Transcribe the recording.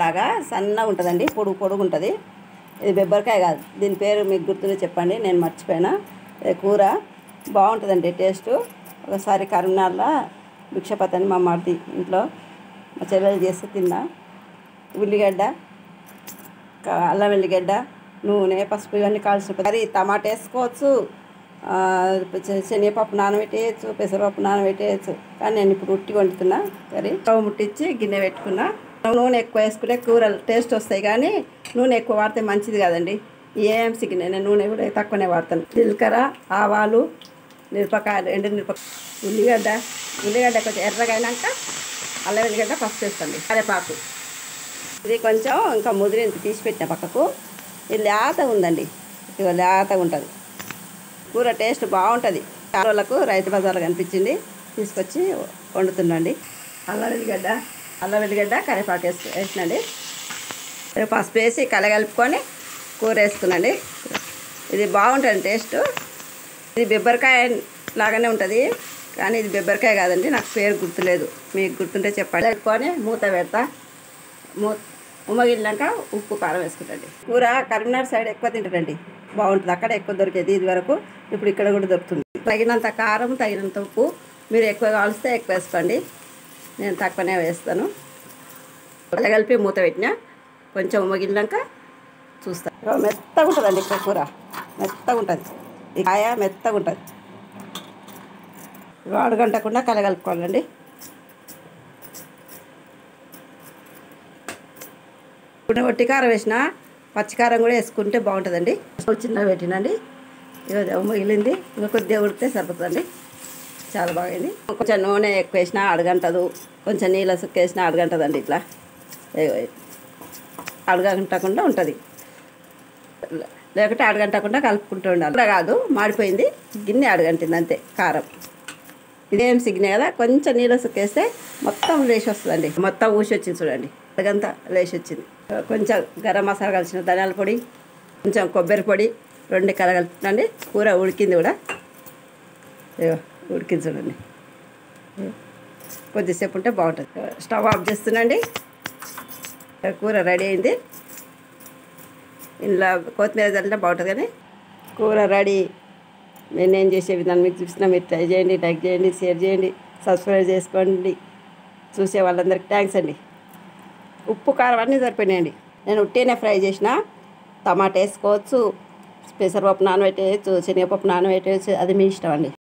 లాగా సన్నగా ఉంటుందండి, పొడుగు పొడుగు ఉంటుంది. ఇది బెబ్బరికాయ కాదు, దీని పేరు మీకు గుర్తుంటే చెప్పండి, నేను మర్చిపోయినా. కూర బాగుంటుందండి టేస్టు. ఒకసారి కరీంనగర్లో భిక్షపతి అని మా మరిది ఇంట్లో మా చెల్లెలు చేస్తే తిన్నా. ఉల్లిగడ్డ, అల్లం వెల్లిగడ్డ, నూనె, పసుపు ఇవన్నీ కాల్చిన కర్రీ. టమాటా వేసుకోవచ్చు, శనగపప్పు నానబెట్టేయచ్చు, పెసరపప్పు నానబెట్టేయచ్చు. కానీ నేను ఇప్పుడు ఉట్టి వండుతున్నా కర్రీ. స్టవ్ ముట్టించి గిన్నె పెట్టుకున్నా. నూనె ఎక్కువ వేసుకుంటే కూరలు టేస్ట్ వస్తాయి, కానీ నూనె ఎక్కువ వాడితే మంచిది కాదండి. ఏఎంసీకి నేను నూనె కూడా తక్కువనే వాడతాను. జీలకర్ర, ఆవాలు, మిరపకాయలు, ఎండు మిరపకాయ, ఉల్లిగడ్డ కొంచెం ఎర్రగా అయినాక అల్లం వెల్లిగడ్డ పసుపు వేస్తుంది. కరివేపాకు. ఇది కొంచెం ఇంకా ముదిరింది, తీసి పెట్టిన పక్కకు. ఇది లేతగా ఉందండి, ఇక లేతగా ఉంటుంది. కూర టేస్ట్ బాగుంటుంది. వాళ్ళకు రైతు బజార్లో కనిపించింది, తీసుకొచ్చి వండుతుండండి. అల్లం వెల్లిగడ్డ కరివేపాకు వేసినండి. పసుపు వేసి కలగలుపుకొని కూర వేసుకున్నాండి. ఇది బాగుంటుంది టేస్ట్. ఇది బెబ్బరికాయ లాగానే ఉంటుంది, కానీ ఇది బెబ్బరికాయ కాదండి, నాకు పేరు గుర్తులేదు, మీకు గుర్తుంటే చెప్పండి. కలుపుకొని మూత పెడతా. ఉమ్మగిలినాక ఉప్పు కారం వేసుకుంటండి. కూర కరీంనగర్ సైడ్ ఎక్కువ తింటారండి, బాగుంటుంది. అక్కడ ఎక్కువ దొరికేది ఇది వరకు, ఇప్పుడు ఇక్కడ కూడా దొరుకుతుంది. తగినంత కారం, తగినంత ఉప్పు. మీరు ఎక్కువ కావాల్స్తే ఎక్కువ వేసుకోండి, నేను తక్కువనే వేస్తాను. కలిపి మూత పెట్టినా, కొంచెం ఉమ్మగిలినాక చూస్తాను. మెత్తగా ఉంటుందండి ఇక్కడ కూర, మెత్తగా ఉంటుంది. ఈ కాయ మెత్తగా ఉంటుంది. అడుగంటకుండా కలగలుపుకోవాలండి. ఇప్పుడు ఒట్టి కారం వేసిన, పచ్చికారం కూడా వేసుకుంటే బాగుంటుందండి. చిన్న పెట్టినండి, మిగిలింది ఇంకా కొద్దిగా ఉడికితే సరిపోతుందండి. చాలా బాగైంది. కొంచెం నూనె ఎక్కువ వేసినా అడగంటదు, కొంచెం నీళ్ళ సుక్క వేసినా అడగంటదండి. ఇట్లా అడగంటకుండా ఉంటుంది, లేకపోతే అడగంటకుండా కలుపుకుంటూ ఉండాలి. కూడా కాదు, మాడిపోయింది, గిన్నె అడగంటింది అంతే. కారం ఇదేం సిగ్నే కదా, కొంచెం నీళ్ళ సుక్క వేస్తే మొత్తం లేచి వస్తుందండి. మొత్తం ఊసి వచ్చింది చూడండి, అడగంతా లేచి వచ్చింది. కొంచెం గరం మసాలా కలిసిన ధనియాల పొడి, కొంచెం కొబ్బరి పొడి, రెండు కలగలుపుతుందండి. కూర ఉడికింది కూడా, ఉడికింది చూడండి. కొద్దిసేపు ఉంటే బాగుంటుంది. స్టవ్ ఆఫ్ చేస్తున్నాండి. కూర రెడీ అయింది. ఇందులో కొత్తిమీర చల్లినా బాగుంటుంది. కానీ కూర రెడీ. నేను చేసే విధానం మీకు చూసినా, మీరు ట్రై చేయండి, లైక్ చేయండి, షేర్ చేయండి, సబ్స్క్రైబ్ చేసుకోండి. చూసే వాళ్ళందరికీ థ్యాంక్స్ అండి. ఉప్పు కారం అన్నీ సరిపోయినాయండి. నేను ఉట్టినే ఫ్రై చేసిన. టమాటా వేసుకోవచ్చు, పెసరపప్పు నానబెట్టేయచ్చు, శనగపప్పు నానబెట్టేయచ్చు, అది మీ ఇష్టం అండి.